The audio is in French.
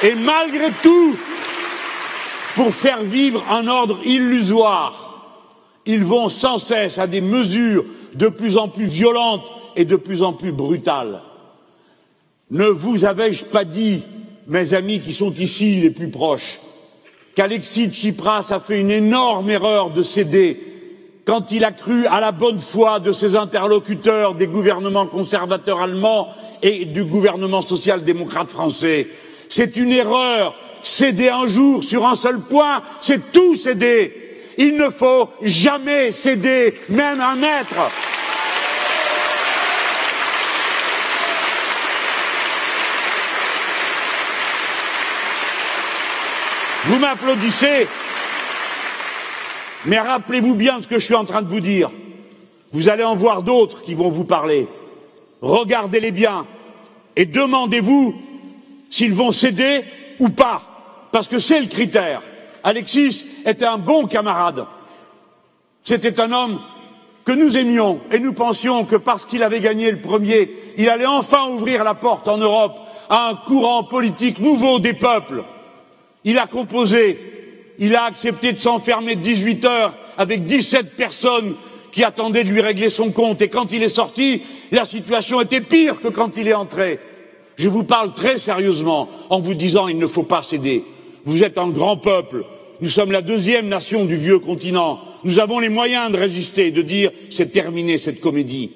Et malgré tout, pour faire vivre un ordre illusoire, ils vont sans cesse à des mesures de plus en plus violentes et de plus en plus brutales. Ne vous avais-je pas dit, mes amis qui sont ici les plus proches, qu'Alexis Tsipras a fait une énorme erreur de céder quand il a cru à la bonne foi de ses interlocuteurs des gouvernements conservateurs allemands et du gouvernement social-démocrate français. C'est une erreur. Céder un jour sur un seul point, c'est tout céder. Il ne faut jamais céder, même un mètre. Vous m'applaudissez, mais rappelez-vous bien ce que je suis en train de vous dire. Vous allez en voir d'autres qui vont vous parler. Regardez-les bien et demandez-vous s'ils vont céder ou pas, parce que c'est le critère. Alexis était un bon camarade. C'était un homme que nous aimions et nous pensions que parce qu'il avait gagné le premier, il allait enfin ouvrir la porte en Europe à un courant politique nouveau des peuples. Il a composé, il a accepté de s'enfermer 18 heures avec 17 personnes qui attendaient de lui régler son compte. Et quand il est sorti, la situation était pire que quand il est entré. Je vous parle très sérieusement en vous disant il ne faut pas céder. Vous êtes un grand peuple. Nous sommes la deuxième nation du vieux continent. Nous avons les moyens de résister, de dire c'est terminé cette comédie.